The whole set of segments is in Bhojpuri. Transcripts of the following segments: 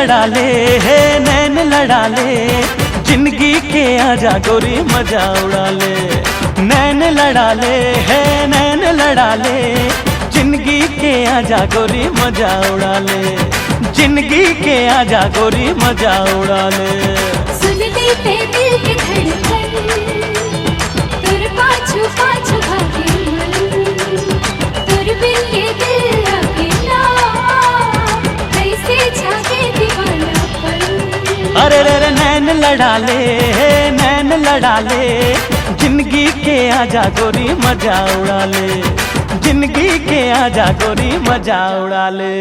लड़ा ले है नैन लड़ा ले, जिंदगी के आजा गोरी मजा उड़ा ले। नैन लड़ा ले है नैन लड़ा ले, जिंदगी के आजा गोरी मजा उड़ा ले। जिंदगी के आजा गोरी मजा उड़ा ले। सुन लेते दिल की धड़कन, तुर पाछू पाछू भागे मन, तुर बिन ये दिल अकेला कैसे जागे दीवानापन। अरे रे रे नैन लड़ा ले नैन लड़ा ले, जिंदगी के आजा गोरी मजा उड़ा ले। जिंदगी के आजा गोरी मजा उड़ा ले।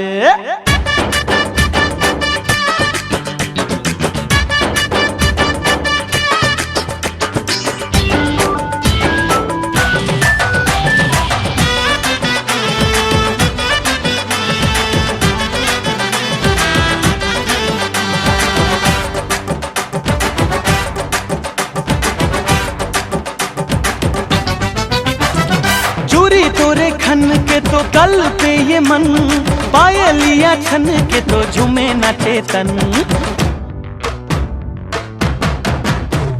चूरी तोरे खन के तो कल पे ये मन, पायलिया छन के तो झूमे न चेतन।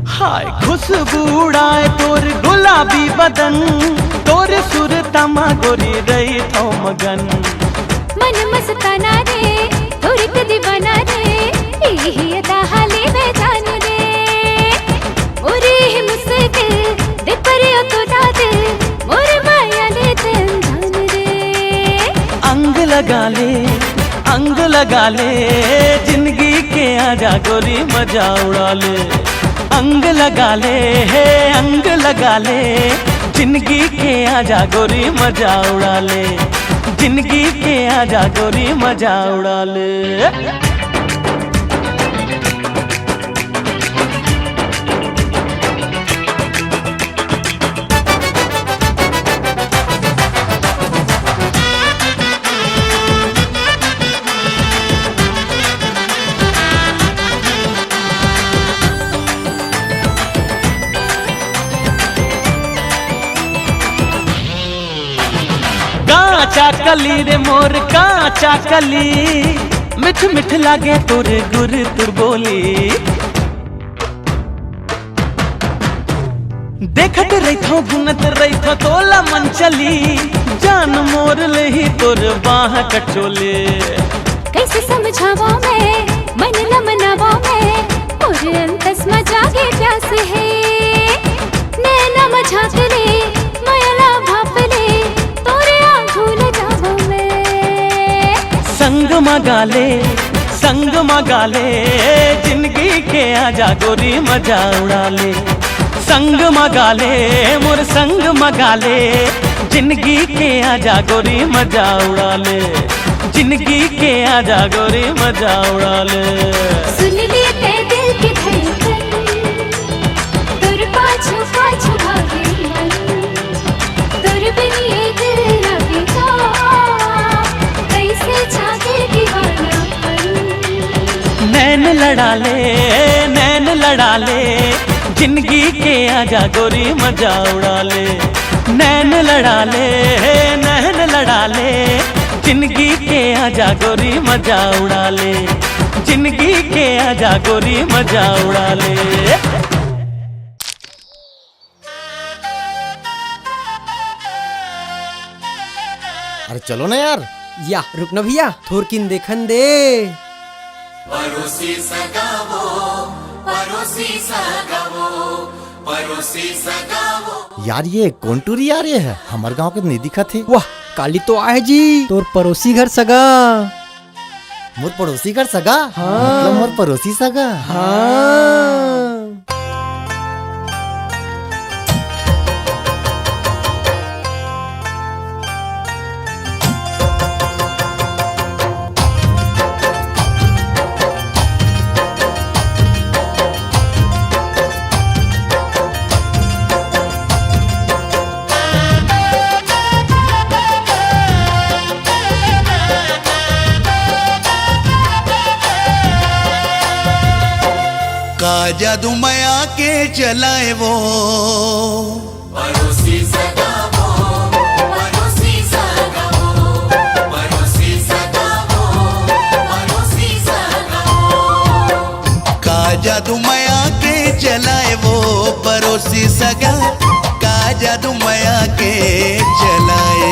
हाय खुशबू उड़ाए तोर गुलाबी बदन, तोर सुर तमा गोरी रही थो मगन। मन मस्ताना रे तोर के दीवाना रे, यही अदा हाले में जान रे। ओरे मुस्किल दे पर तो दिल मोर माया ले जान रे। अंग लगा ले जिंदगी के आजा गोरी मजा उड़ा ले। अंग लगा ले अंग लगा ले, जिंदगी के आजा गोरी मजा उड़ा ले। जिंदगी के आजा गोरी मजा उड़ा ले। काचा कली रे मोर काचा कली, मिठ मिठ लागे तुर गुर तुर बोली। देखत रही थो गुनत रही थो तोला मन चली, जान मोर ले ही तुर बाह कचोले। कैसे समझावा मैं मन न मनावा मैं, मोर अंतस में जागे प्यास है। नैना मझाक ले माया भाप ले, तोरे आंखों ले जावा मैं। संग मगा ले जिंदगी के आजा गोरी मजा उड़ा ले। संग मगा ले मोर संग मगा ले, जिंदगी के आजा गोरी मजा उड़ा ले। जिंदगी के आजा गोरी मजा उड़ा ले। सुन लेते दिल की धड़कन, तुर पाछू पाछू भागे मन, तुर बिन ये दिल लगेगा कैसे जागे दीवानापन। नैन लड़ा ले जिंदगी के आजा गोरी मजा उड़ा ले। नैन लड़ा ले जिंदगी के आजा गोरी मजा उड़ा ले। जिंदगी के आजा गोरी मजा उड़ा ले। अरे चलो ना यार। या रुक ना भैया, थोरकिन देखन दे। परोसी सगावो, परोसी सगावो, परोसी सगावो। यार ये कौन टूरी आ रही है? हमारे गांव के नहीं दिखा थे। वाह काली तो आए जी, तोर पड़ोसी घर सगा। मोर पड़ोसी घर सगा? हाँ। मतलब मोर पड़ोसी सगा। हाँ। का जादू माया के चलाए वो पड़ोसी सगावो, पड़ोसी सगावो, पड़ोसी सगावो, पड़ोसी सगावो। जादू माया के चलाए वो पड़ोसी सगा, का जादू माया के चलाए,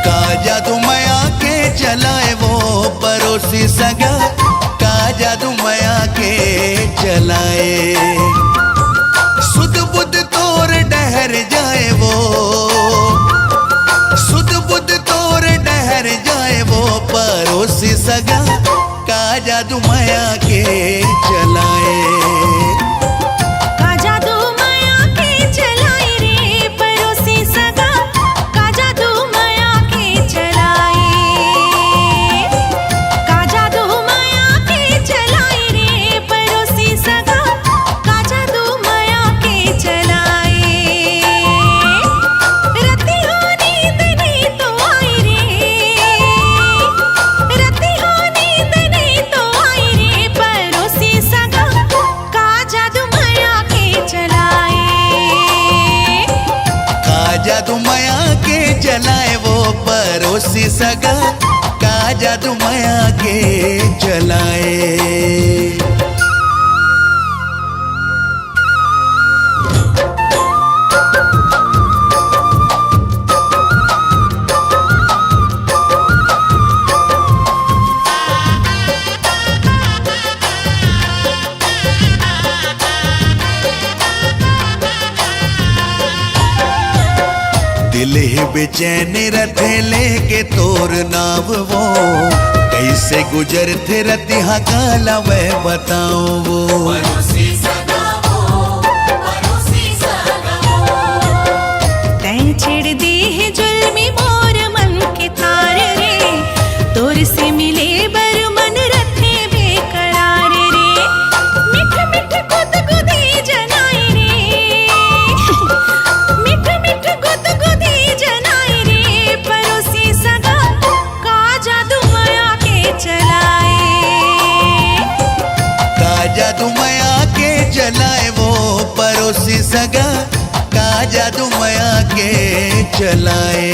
का जादू माया के चलाए वो पड़ोसी सगा, का जादू माया के चलाए। सुध बुध तोर डहर जाए वो, सुध बुध तोर डहर जाए वो पड़ोसी सगा, का जादू माया के चलाए, का जादू माया के चलाए रे पड़ोसी सगा, का जादू माया के चलाए, का जादू माया के चलाए रे पड़ोसी सगा, का जादू माया के चलाए। रतिया नींद नहीं तो आई रे, रतिया नींद नहीं तो आई रे पड़ोसी सगा, का जादू माया के चलाए, का जादू माया के चलाए वो पड़ोसी सगा, का जादू माया के चलाए। दिल ही बेचैन रथे लेके तोर नाव वो, कैसे गुजर थे रतिहा काला मैं बताऊं वो। तैं छेड़ दी है जुल्मी मोर मन के तार रे, तोर से मिले बर मन रथे बेकरार रे, मिठ मिठ गुदगुदी जनाई रे, मिठ मिठ गुदगुदी जनाई रे पड़ोसी सगा, का जादू माया के चलाए, का जादू माया के चलाए वो पड़ोसी सगा, का जादू माया के चलाए।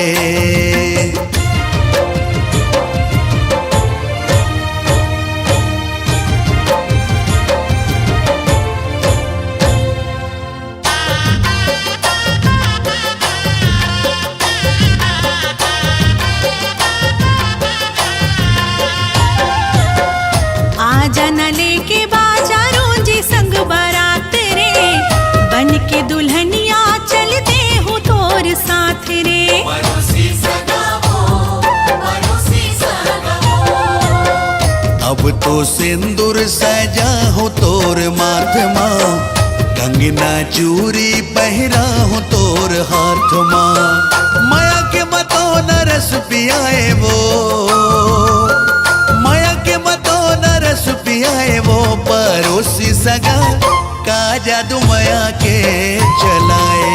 आजा न लेके बाजारों जी संग बारात रे, बन के दुल्हनिया चलते हो तोर साथ रे, अब तो सिंदूर सजा हो तोर माथ माँ, कंगना चूरी पहरा हो तोर हाथ माँ, माया के मतो न रस पियाए वो, माया के मतो न रस पियाए वो पड़ोसी सगा, का जादू माया के चलाए,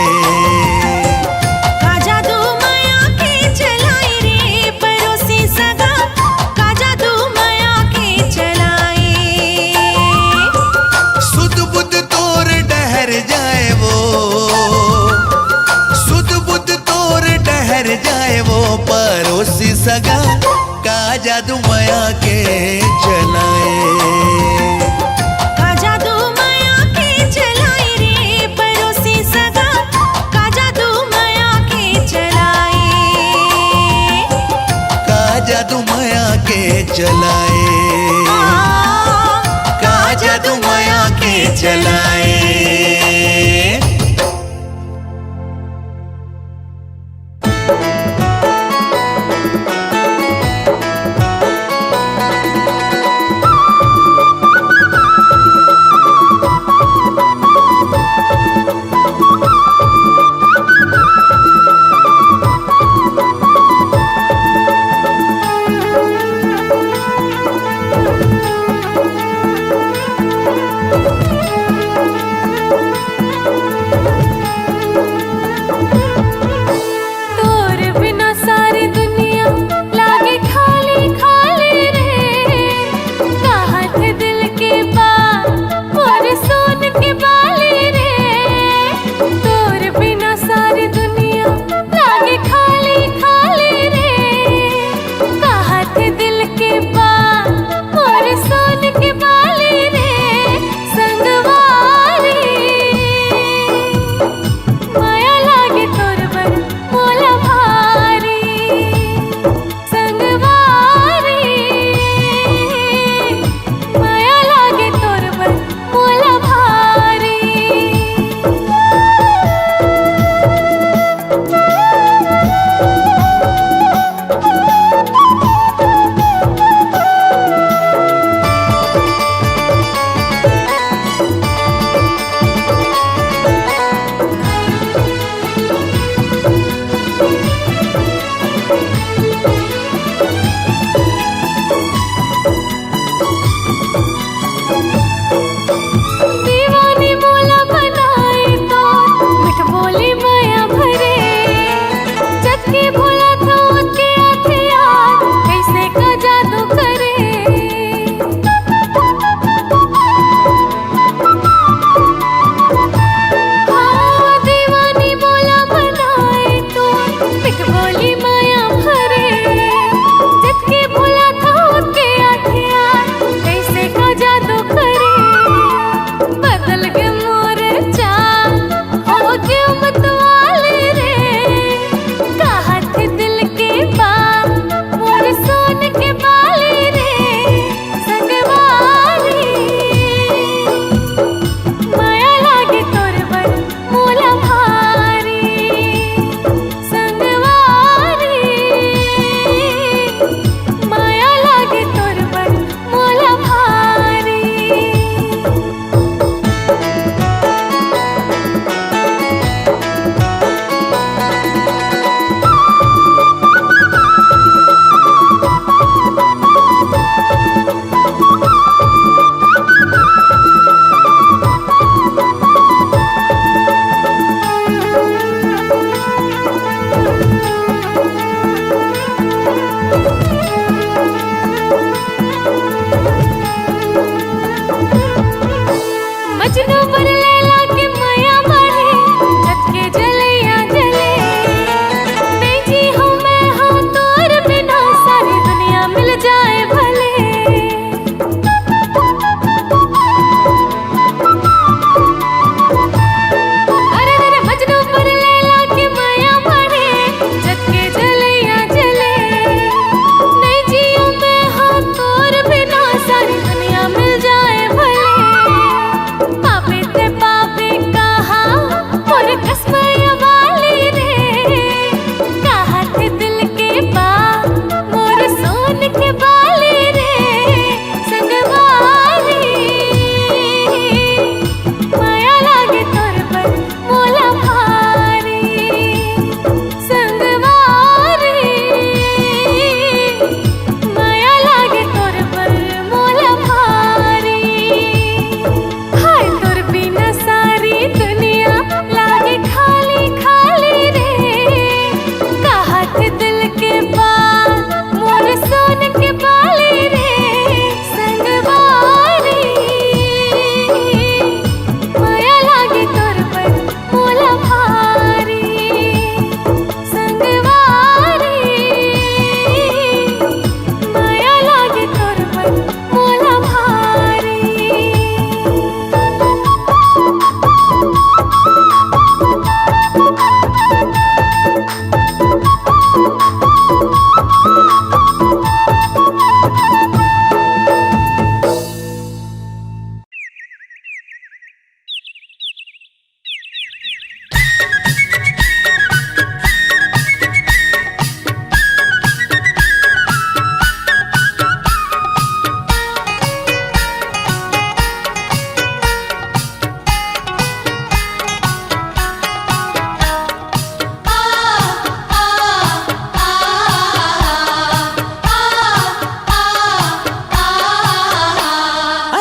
का जादू माया के चलाए रे पड़ोसी सगा, का जादू माया के चलाए। सुध बुध तोर डहर जाए वो, सुध बुध तोर डहर जाए वो पड़ोसी सगा, का जादू माया के चलाए, का जादू माया के चलाए रे पड़ोसी सगा, का जादू माया के चलाए, का जादू माया के चलाए, का जादू माया के चलाए।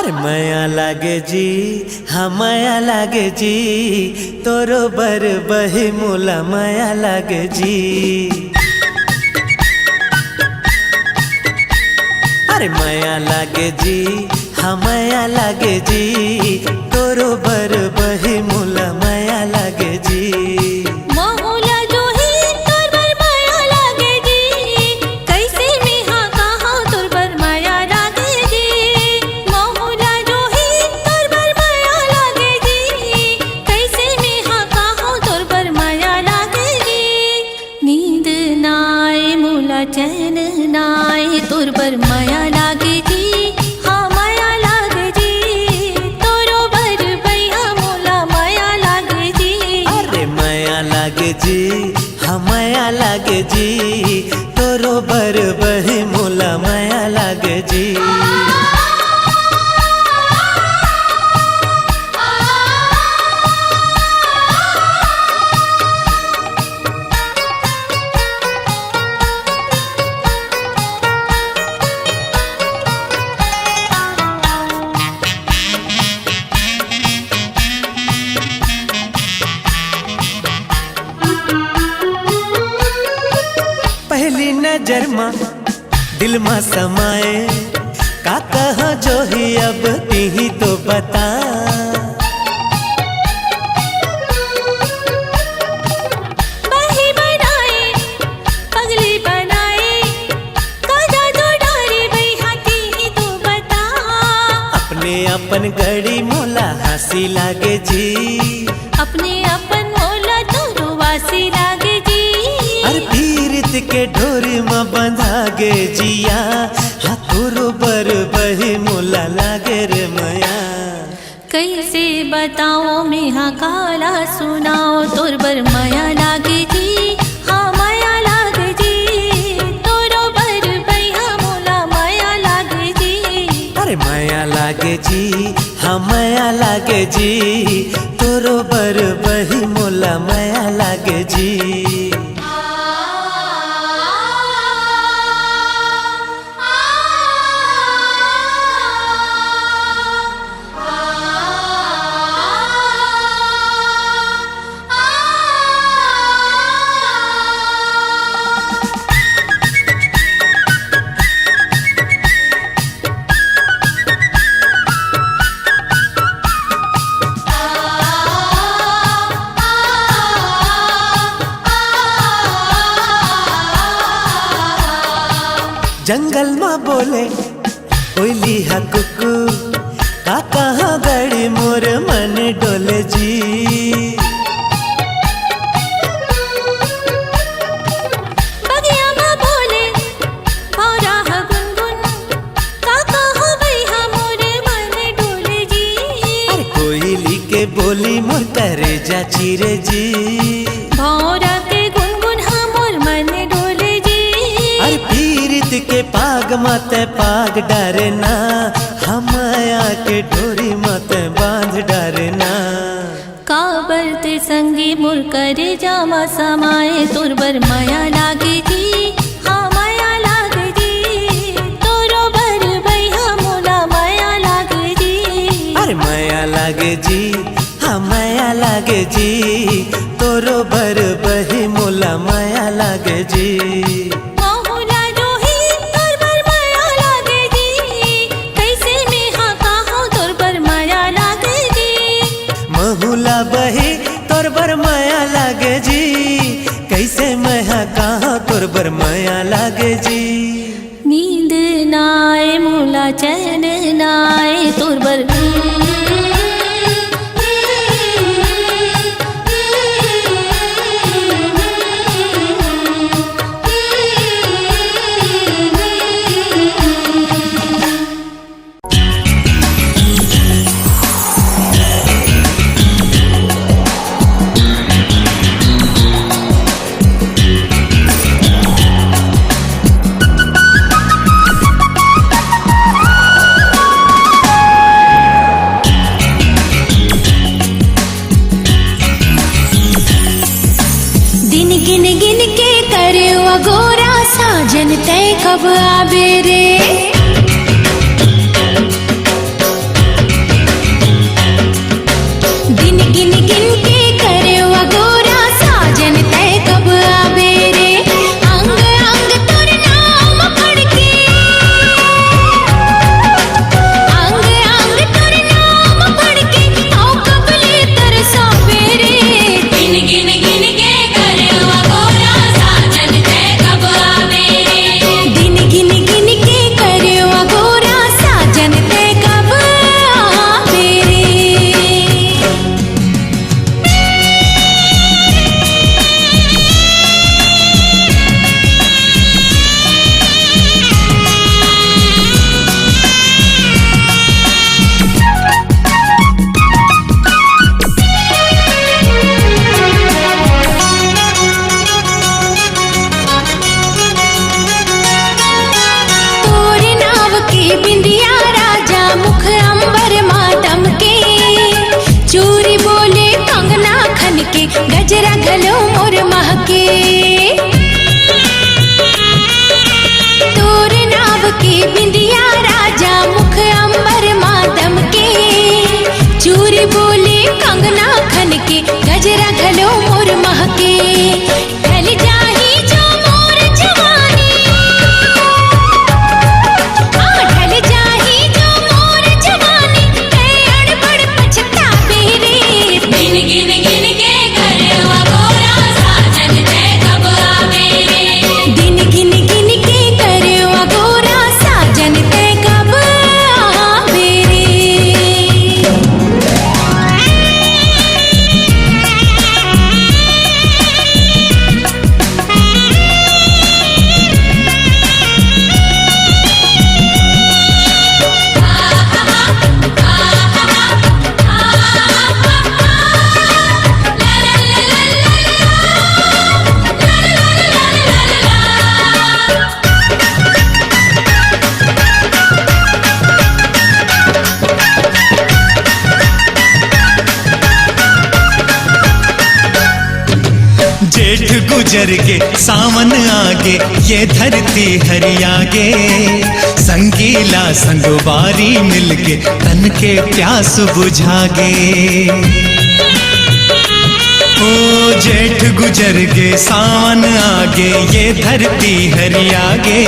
अरे माया लागे जी हाँ माया लागे जी तोरो बर बही मोला माया लागे जी अरे माया लागे जी हाँ माया लागे जी तोरो बर बही मोला माया लागे जी मोहला जो ही तोर बर माया लागे जी कैसे में हाँ कहा तोर बर माया लागे जी मोहला जो ही तोर बर माया लागे जी कैसे में हाँ कहा तोर बर माया लागे जी नींद नाए मोला चैन नाए तोर बर माया लागे जी हाँ माया लागे जी तोरो बर भैया मोला माया लागे जी अरे माया लागे जी हाँ माया लागे जी तोरो बर बही मोला माया लागे जी पहली नजर माँ दिल माँ समाए का कहा जो ही अब ही तो बता बही बनाए पगली बनाए काजा जो डारी भैया ही तो बता अपने अपन घड़ी मोला हंसी लागे जी अपने अपन मोला तो रुवासी लागे जी अरे पीरित के डोरी में बंधा गे जिया हाथोरो बर बही मोला लागे रे मया कैसे बताओ मैं हाँ काला सुनाओ तोर बर माया लागे जी हाँ माया लागे जी तोरो बर भैया मोला माया लागे जी अरे माया लागे जी हाँ माया लागे जी तोरो बर बही मोला माया लागे जी जंगल में बोले कोयली हा कुकू का कहाँ गड़ी मोर मन डोले जी बगिया में बोले भौरा हा गुनगुन का कहो भैया मोर मन डोले जी अरे कोयली के बोली मोर करे जा चिरे जी भौरा के गुनगुन हा मोर मन डोले जी अरे पीरित के पाग मत पाग डरना हमया के डोरी मत बांध डरना काबर ते संगी मोर करे जामा समाए तोर बर माया लागे जी हाँ माया लागे जी तोरो बर भैया मोला माया लागे जी अरे माया लागे जी हाँ माया लागे जी तोरो बर बही मोला माया लागे जी मोहला जो ही तोर बर माया लागे जी कैसे में हाँ कहो तोर बर माया लागे जी महुला बही तोर बर माया लागे जी कैसे मैं कहाँ तोर बर माया लागे जी नींद नाए मोला चैन नाए तोर बर गिन गिन के करे गोरा साजन तय कब आबे रे जेठ गुजर के सावन आगे, ये धरती हरियागे, संगीला संगवारी मिलके तन के प्यास बुझागे। ओ जेठ गुजर के सावन आगे, ये धरती हरियागे,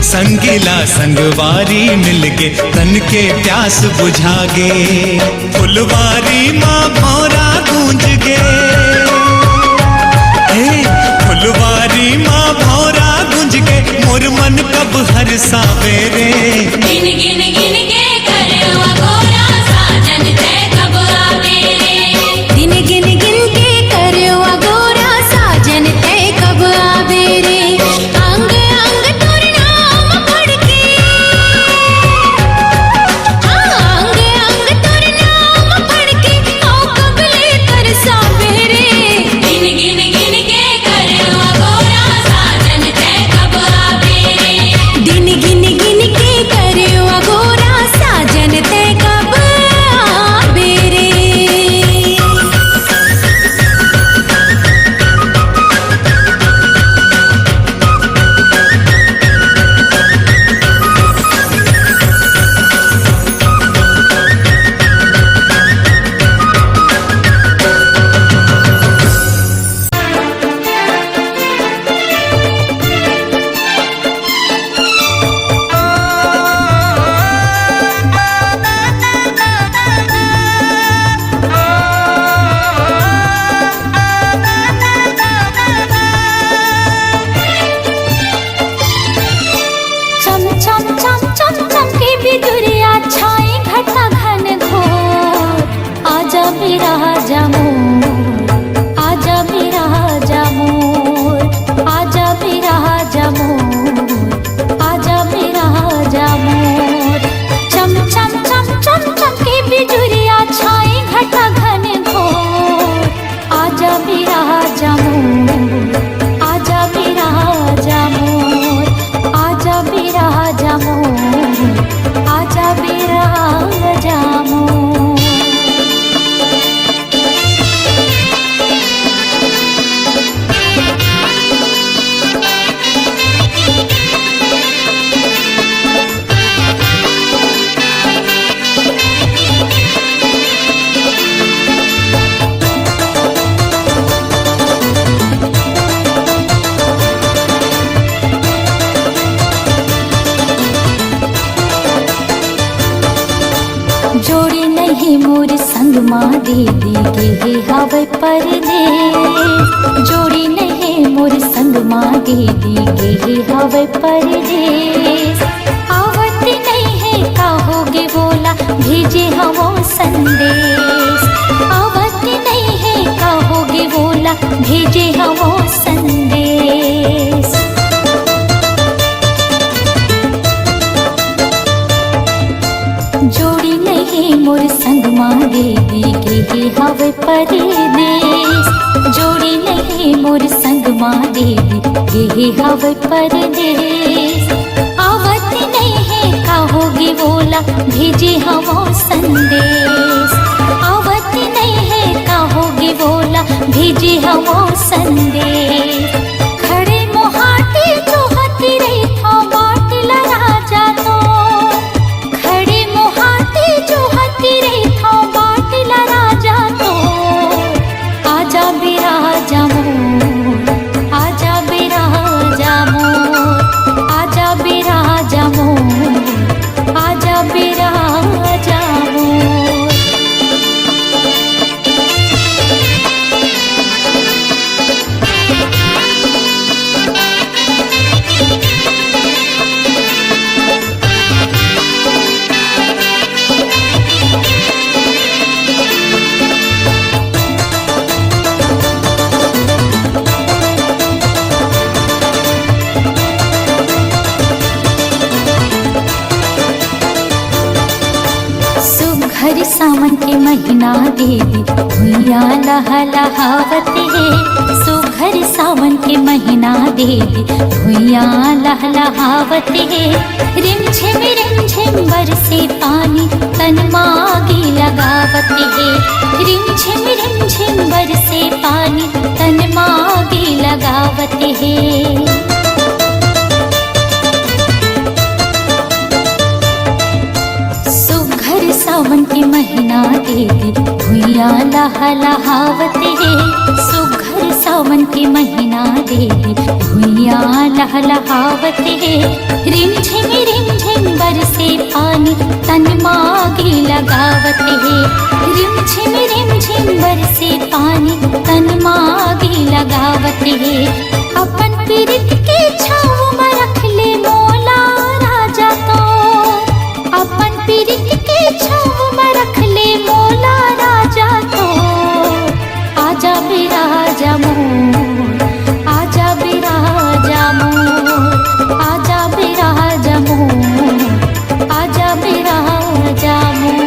संगीला संगवारी मिलके तन के प्यास बुझागे। फुलवारी माँ भौरा गूंज गे, फुलवारी माँ भौरा गुंज के, मोर मन कब हर सावेरे। गिन गिन गिन के करवा गोरा साजन तय कब आवेरे। गिन गिन गिन के करवा गोरा साजन तय कब आवेरे। अंग अंग तोर नाम पढ़ के, अंग अंग तोर नाम पढ़ के, औ कबले तरसावेरे। गिन गिन गिन के करवा गोरा साजन तय कब आवेरे। दिन गिन गिन के करवा गोरा साजन तय कब आवेरे। चम चम चम चम चमके बिजुरिया छाए घटा घन घोर। आजा मेरा राजा मोर, आजा मेरा राजा मोर, आजा मेरा राजा मोर, आजा मेरा राजा मोर। चम चम चम चम चमके बिजुरिया छाए घटा घन घोर। आजा मेरा राजा मोर, आजा मेरा राजा मोर, आजा मेरा राजा मोर, आजा मेरा राजा मोर। जोड़ी नहीं मोर संग माँ दीदी के हवे परदेस। जोड़ी नहीं मोर संग माँ दीदी के हवे परदेस। आवत नहीं है कहोगे बोला भेजे हवो संदेश। आवत नहीं है कहोगे बोला भेजे हवो संदेश। जोड़ी नहीं मोर संग माँ दीदी के हवे परदेस। जोड़ी नहीं मोर संग माँ दीदी के हवे परदेस। आवत नहीं है कहोगे बोला भेजे हवो संदेश। आवत नहीं है कहोगे बोला भेजे हवो संदेश। खड़े मोहाटी जो हती रही था बाटिल राजा तो, खड़े मोहाटी जो हती रही था बाटिल राजा तो। आजा मेरा राजा मोर, आजा मेरा राजा मोर, आजा मेरा राजा मोर, आजा मेरा राजा मोर। सुघर सावन के महीना दीदी भुइया लहलहावत है। सुघर सावन के महीना दीदी भुइया लहलहावत है। रिम झिम बरसे पानी तन मागी लगावत है। रिम झिम बरसे पानी तन मागी लगावत है। सुघर सावन के महीना देवी भुइया लहलहावत है। सुघर सावन के महीना देवी भुइया लहलहावत है। रिम झिम बरसे पानी तन मागे लगावत है। रिम झिम बरसे पानी तन मागे लगावत है। अपन पीरित के छाव में रख ले मोला राजा तो। अपन पीरित के छाव में रख ले मोला राजा तो। आजा बिराजा मोर, आजा बिराजा मोर, आजा बिराजा मोर, आजा बिराजा मोर।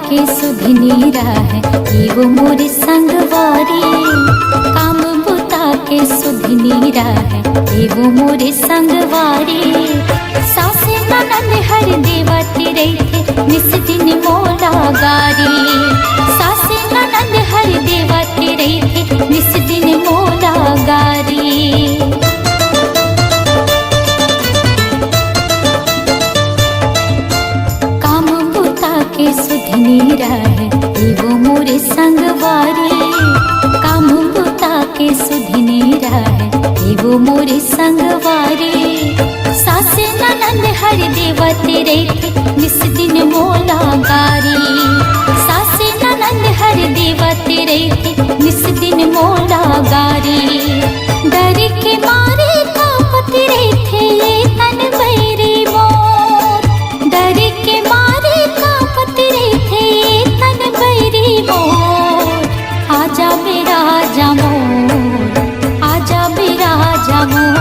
के सुधनी है वो मोर संगवारी। काम बुता के सुधनी है वो मोर संगवारी। सासे ननद हर देवती रही थे निस दिन मोला गारी। सासे ननद हर देवती रही थे निस दिन मोला गारी। के सुधनी है वो मोर संगवारी। काम बुता के सुधनी है वो मोर संगवारी। सासे ननद हर देवती रही थे निस दिन मोला गारी। सासे ननद हर देवती रही थे निस दिन मोला गारी। डर के मारे कांपती रही थे ये तन बैरी मोर। डर के मारे कांपती रही थे तन बैरी मोर। आजा बिराजा मोर, आजा बिराजा मोर,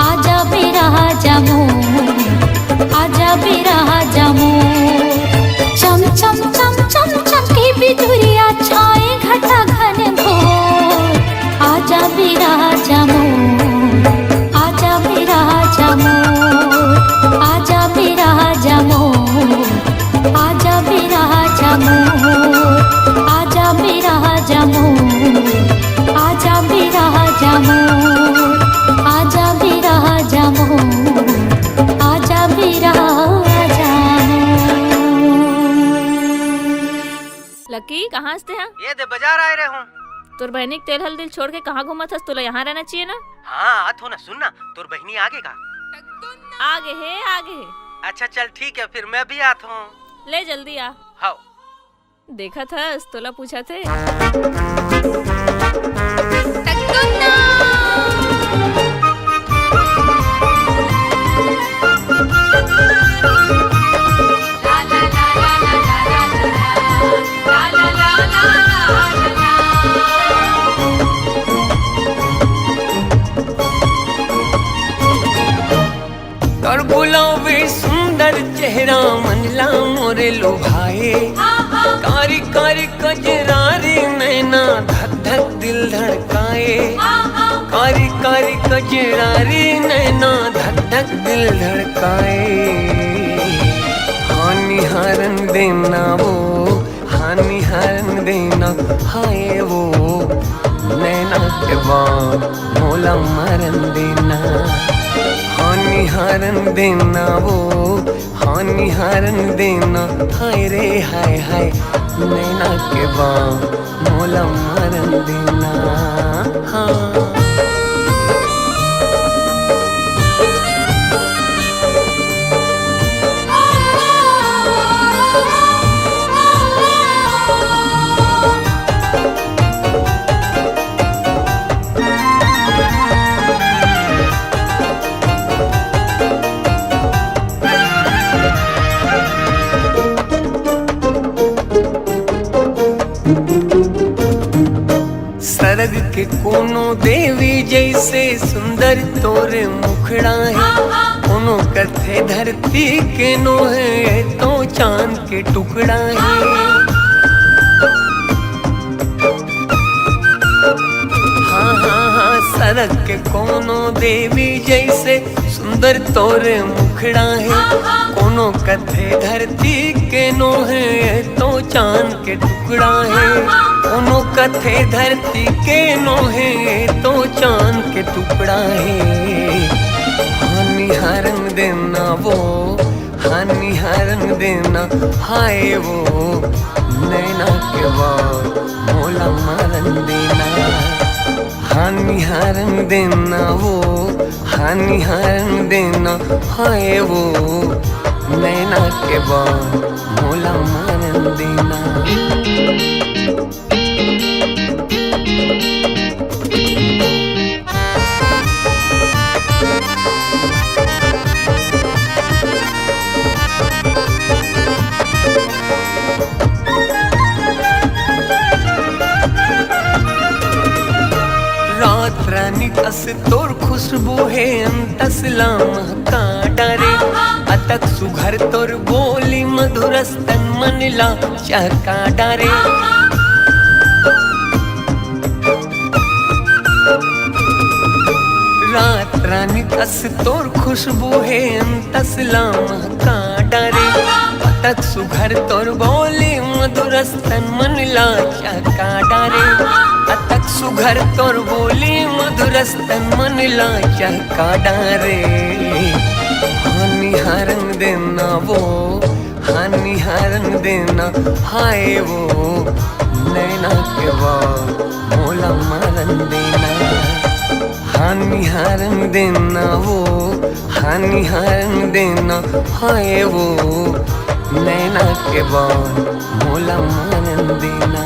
आजा बिराजा मोर, आजा बिराजा मोर। चम चम चम चम चमके बिजुरिया छाए घटा घन घोर। आजा बिराजा मोर, आजा बिराजा मोर, आजा बिराजा मोर, आजा बिराजा मोर, आजा बिराजा मोर, आजा बिराजा मोर, आजा बिराजा मोर, आजा बिराजा मोर। लकी कहाँ हंसते हैं? ये दे बाजार आए रहे हूँ। तोर बहनी के तेल हल दिल छोड़ के कहाँ घूमत हस? तोला यहाँ रहना चाहिए ना। हाँ आत हो ना, सुन ना, तोर बहनी आगे का आगे है, आगे है। अच्छा चल ठीक है, फिर मैं भी आत हूँ। ले जल्दी आ। हाँ देखा था तोला पूछा थे। तोर गुलाबी सुंदर चेहरा मनला मोरे लुभाए। कारी कारी कजरारी नैना धक धक दिल धड़काए। कारी कारी कजरारी नैना धक धक दिल धड़काए। हानि हारन देना वो, हानि हारन देना हाय वो। नैना के बाद मोला मरन देना। हानि हारन देना वो, हानि हारन देना हाय रे हाय हाय। नैना के बाद मोला मरन देना। हाँ के कोनो देवी जैसे सुंदर तोरे मुखड़ा है, कोनो कथे धरती के नो है तो चांद के टुकड़ा है। हाँ हाँ हाँ सड़क के कोनो देवी जैसे सुंदर तोरे मुखड़ा है, कोनो कथे धरती के नो है तो चांद के टुकड़ा है, कोनो कथे धरती के नो है तो चांद के टुकड़ा है। हानि हरन देना वो, हानि हरन देना हाय वो, नैना के बाद मोला मरन देना। हानि हरन देना वो, हानि हरन देना हाय वो, नैना के बाद मोला मरन देना। रात रानी कस तोर खुशबू है अंतसला महका डारे, अतक सुघर तोर बोली मधुरस्तन मनला चहका डारे। रात रानी कस तोर खुशबू है अंतसला महका डारे, अतक सुघर तोर बोली मधुरस्तन मनला चहका डारे, अतक सुघर तोर बोली मधुरस्तन मनला चहका डारे। हानि हरन देना वो, हानि हरन देना हाय वो, नैना के बाद मोला मरन देना। हानि हरन देना वो, हानि हरन देना हाय वो, नैना के बाद मोला मरन देना।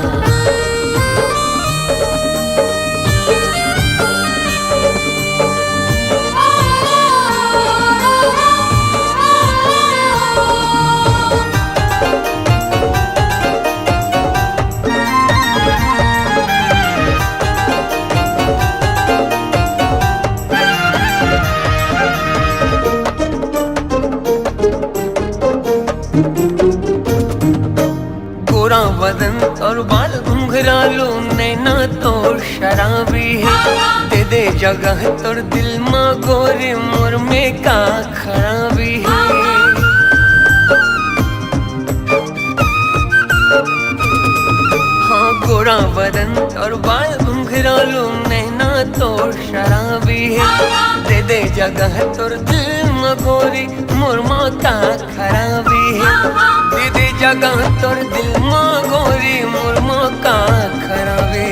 बदन और बाल घुंघरालो नैना तो शराबी है, दे दे जगह तोर दिल माँ गोरे मोर में का खराबी है। हाँ गोरा बदन और बाल घुंघरालो नैना तो शराबी है, दे दे जगह तोर दिल माँ गोरी मोर माँ का खराबी है, दे दे जगह तोर दिल माँ गोरी मोर माँ का खराबी।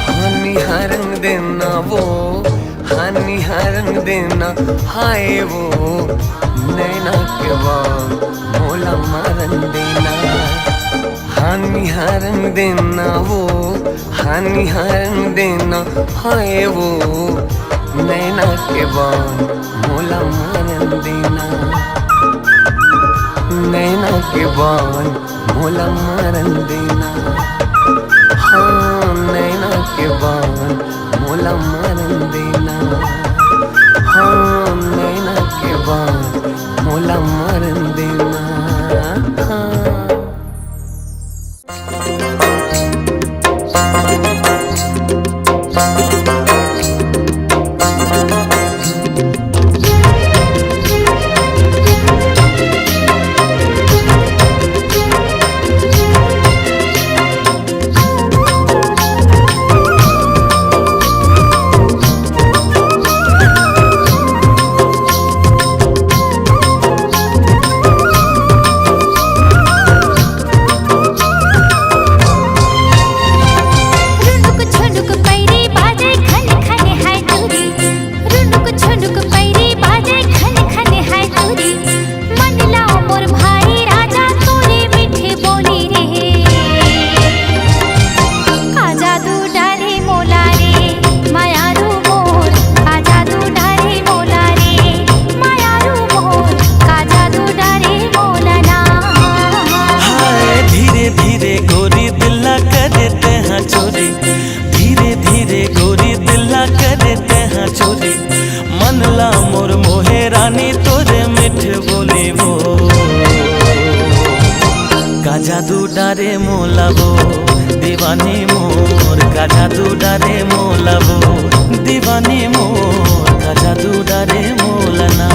हानि हरन देना वो, हानि हरन देना हाय वो, नैना के बाद मोला मरन देना। हानि हरन देना वो, हानि हरन देना हाय वो, नैना के बाद मोला मरन देना। नैना के बाद मोला मरन देना। हाँ नैना के बाद मोला मरन देना। हाँ नैना के बाद मोला मरन देना। हाँ जादू डारे मोलावो दीवानी मोर का जादू डारे मोलावो दीवानी मोर का जादू डारे मोलना।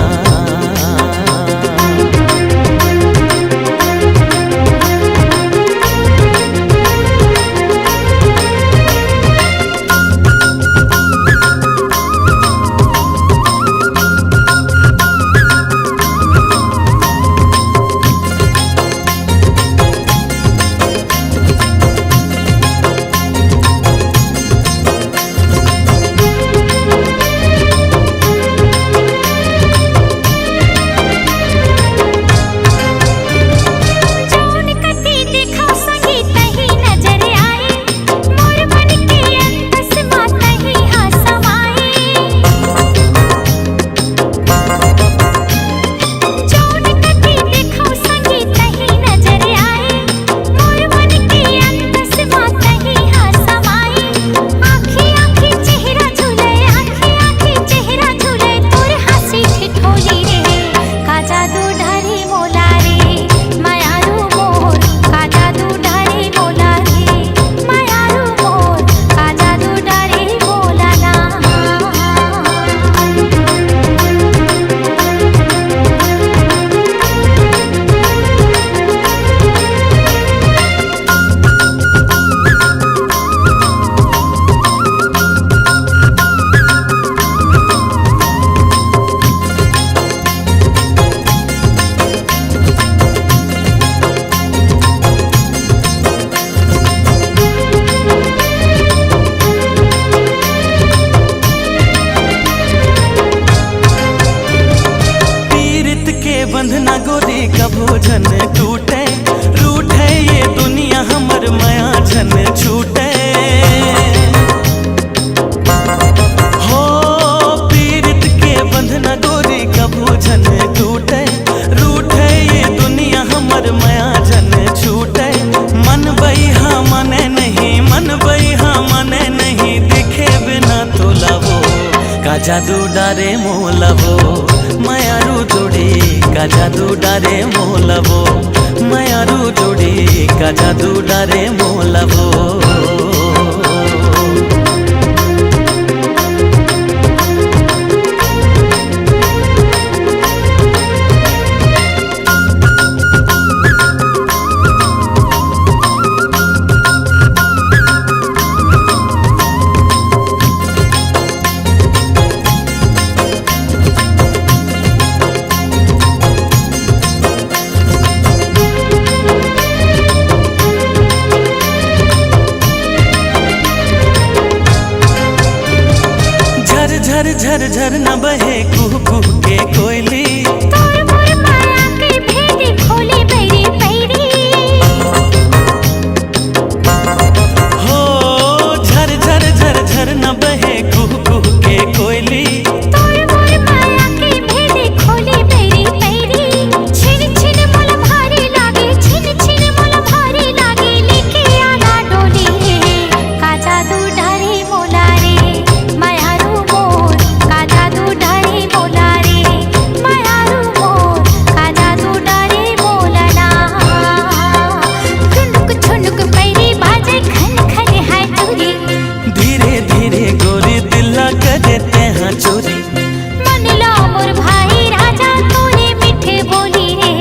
बंधना गोरी कभू झन टूटे रूठे ये दुनिया हमर माया झन छूटे। हो पीरित के बंधना गोरी कभू झन टूटे रूठे ये दुनिया हमर माया झन छूटे। मन बइहा मने नहीं मन बइहा मने नहीं दिखे बिना तोलावो का जादू डारे मोलावो मायारू जोड़ी का जादू डारे मोलावो मायारू जोड़ी का जादू डारे मोलावो। झर झर झर न बहे कुह कुह के कोयली तोर मोर माया के भेद खोले बैरी बैरी। हो झर झर झर झर न बहे कुह कुह के कोयली तोर मोर माया के भेद खोले बैरी बैरी। छिन छिन मोल भारी लागे छिन छिन मोल भारी लागे लेके आना डोली का जादू डारे मोला रे मायारू मोर का जादू डारे मोला रे मायारू मोर का जादू डारे मोलना। छुनुक छुनुक पैरी बाजे खन खन है चोरी धीरे धीरे गोरी दिल्ला कर देते हैं चोरी। मन लो मोर भाई राजा तूने मीठे बोली रे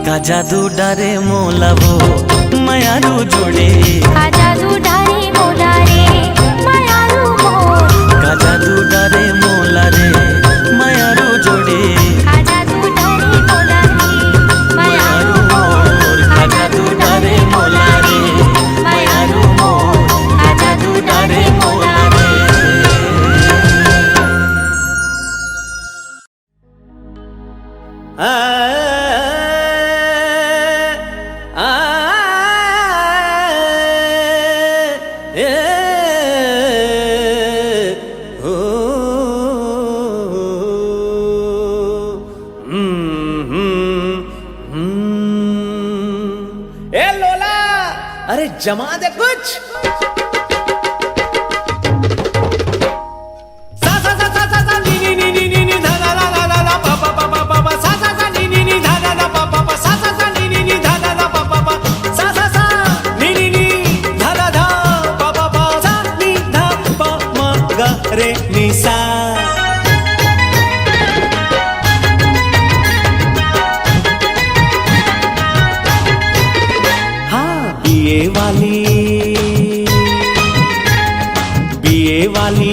का जादू डारे मोलावो मायारू जोड़ी का जादू डारे मोला रे मायारू मोर का जादू डारे मोला रे मायारू जोड़ी का जादू डारे मोला रे मायारू मोर का जादू डारे मोला रे मायारू मोर का जादू डारे मोला रे। ए लोला अरे जमा दे कुछ। सा सा सा सा सा नी नी नी नी नी धा धा धा धा धा पा पा पा पा पा सा सा सा नी नी नी धा धा धा पा पा सा सा सा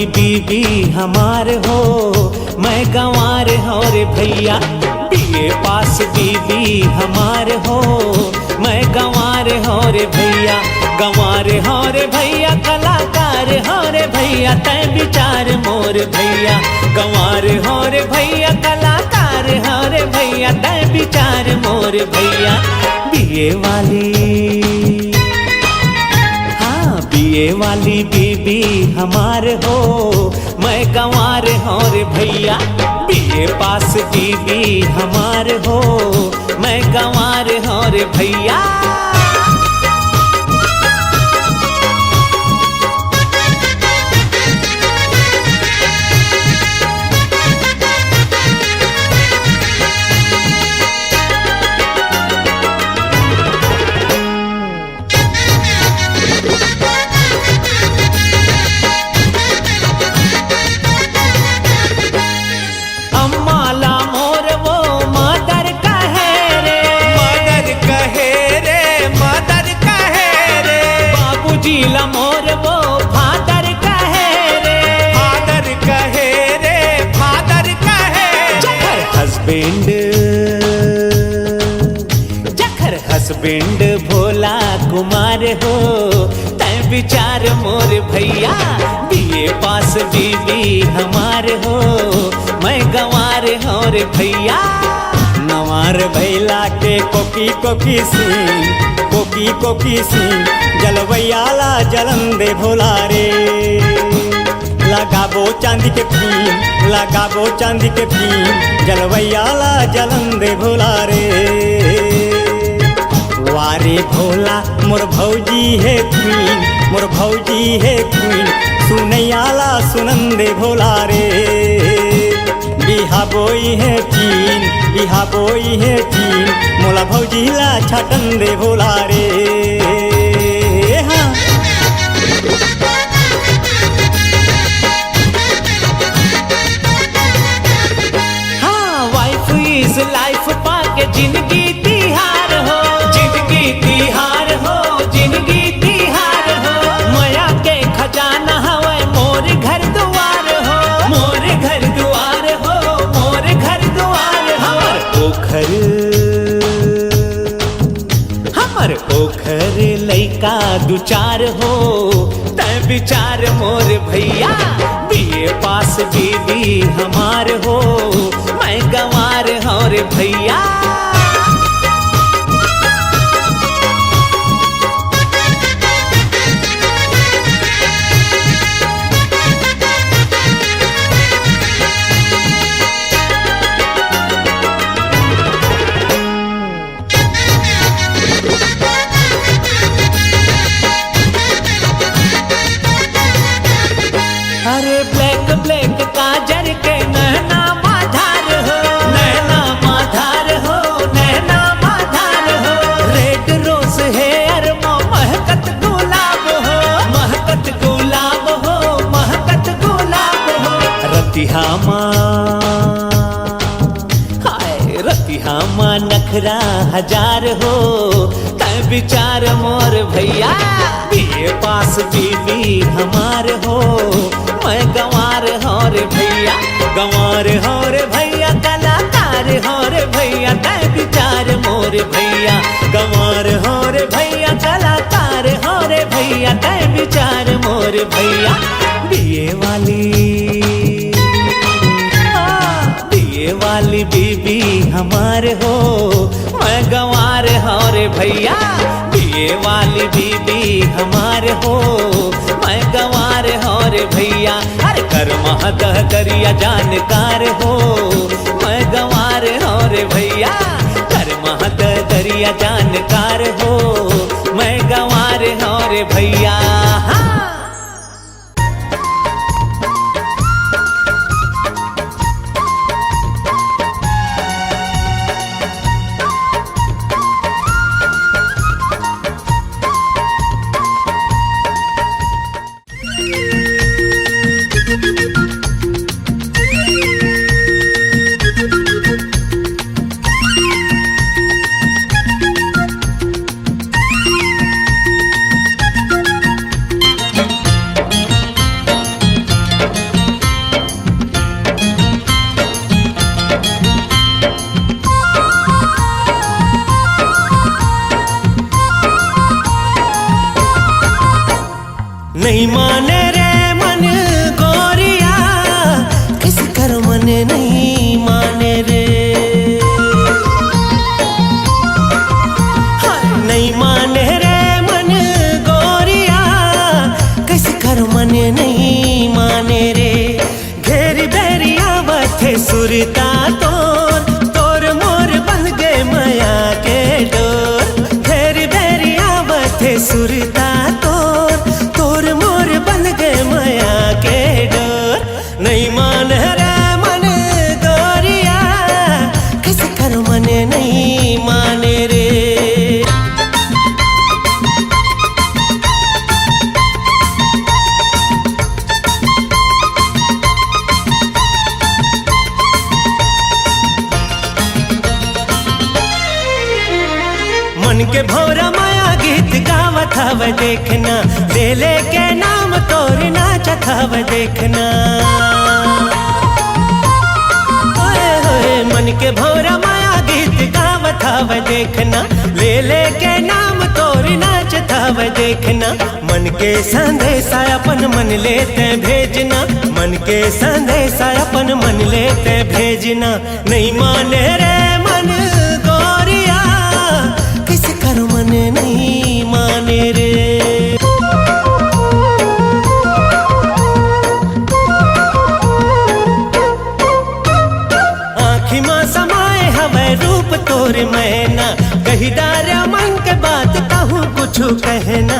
वाली बीबी हमार हो, मैं गंवार हो रे भैया। बीए पास बीबी हमार हो, मैं गंवार हो रे भैया। गंवार हो रे भैया, कलाकार हो रे भैया, तय विचार मोर भैया। गंवार हो रे भैया, कलाकार हो रे भैया, तय विचार मोर भैया। बीए वाली, हाँ बीए वाली बीबी हमार हो, मैं गंवार हो रे भैया। बीए पास बीबी हमार हो, मैं गंवार हो रे भैया। जीला मोर वो फादर कहे रे, फादर कहे रे, फादर कहे जखर हस्बैंड, जखर हस्बैंड भोला कुमार हो, तय विचार मोर भैया। बीए पास बीबी हमार हो, मैं गंवार हो रे भैया। नवार भैला के कोकी कोकी सिंह, कोकी कोकी सिंह, जलवैयाला जलन दे भोला रे। लगाबो चांदी के फीम, लगाबो चांदी के फीम, जलवैयाला जलन दे भोला रे। वारे भोला मोर भौजी है क्वीन, मोर भौजी है क्वीन, सुनैयाला सुनन दे भोला रे। बिहा बोई है चीन, बिहा बोई है चीन, मोला भौजीला छटन दे भोला रे। हाँ वाइफ इज लाइफ पाके जिंदगी तिहार हो, जिंदगी तिहार हो, जिंदगी तिहार हो। माया के खजाना हवे मोर घर दुआर हो, मोर घर दुआर हो, मोर घर दुआर। हमर ओखर, हमर ओखर लइका दुचार हो, तय विचार मोर भैया। बीए पास बीबी हमार हो, मैं गंवार हो रे भैया। अरे ब्लैक ब्लैक काजर के नैना माधार हो, नैना माधार हो, नैना माधार हो। रेड रोज हेयर मो महकत गुलाब हो, महकत गुलाब हो, महकत गुलाब हो। रतिहा माँ, हाय रतिहा माँ नखरा हजार हो, तय विचार मोर भैया। बीए पास बीबी हमार हो, मैं गंवार हो रे भैया। गंवार हो रे भैया, कलाकार हो रे भैया, तय विचार मोर भैया। गंवार हो रे भैया, कलाकार हो रे भैया, तय विचार मोर भैया। बीए वाली, बीए वाली बीबी हमार हो, मैं गंवार हो रे भैया। बीए वाली बीबी हमार हो, मैं गंवार हो रे भैया। अरे कर महदह करिया जानकार हो, मैं गंवार हो रे भैया। कर महदह करिया जानकार हो, मैं गंवार हो रे भैया। नहीं माने रे मन गोरिया, किस कर मन नहीं माने रे। हाय, नहीं माने रे मन गोरिया, किस कर मन नहीं माने रे। घेर बेरिया बथे सुरता तोर, तोर मोर बन गए माया के डोर। घेर बेरिया बथे सुरता तोर, तोर मोर बन गए माया के डोर। नहीं मान रे मन गोरिया, किस कर मन नहीं माने रे। मन के भौरा माया गीत गावत हव देखना, ले ले के नाम तोर नाचत हव देखना। ओए होए मन के भौरा माया गीत गावत हव देखना, ले ले के नाम तोर नाचत हव देखना। मन के संदेशा अपन मन लेते भेजना, मन के संदेशा अपन मन लेते भेजना। नहीं माने रे मन गोरिया, किस कर मन नहीं माने रे। आँखी माँ समाए हवे रूप तोर मैना, कही डारा मन के बात कहूँ कुछ कहना।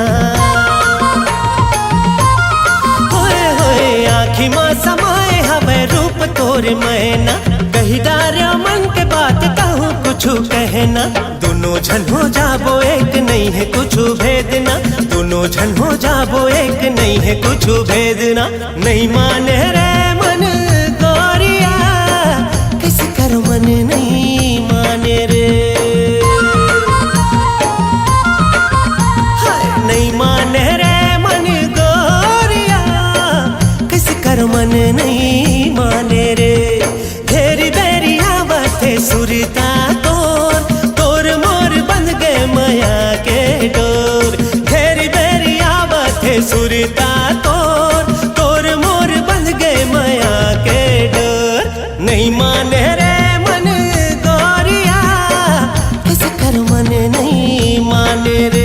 होए होए आँखी माँ समाए हवे रूप तोर मैना, कही डारा मन के बात कहूँ कुछ कहना। दोनों झन हो जाबो एक नहीं है कुछ भेदना, दोनों झन हो जाबो एक नहीं है कुछ भेदना। नहीं माने रे मन गोरिया, किस कर मन नहीं माने रे। हाय, नहीं माने रे मन गोरिया, किस कर मन नहीं माने रे। घेरी बेरिया बथे सुरता तोर, तोर मोर बन गए माया के डोर। घेरी बेरिया बथे सुरता तोर, तोर मोर बन गए माया के डोर। नहीं माने रे मन गोरिया, किस कर मन नहीं माने रे।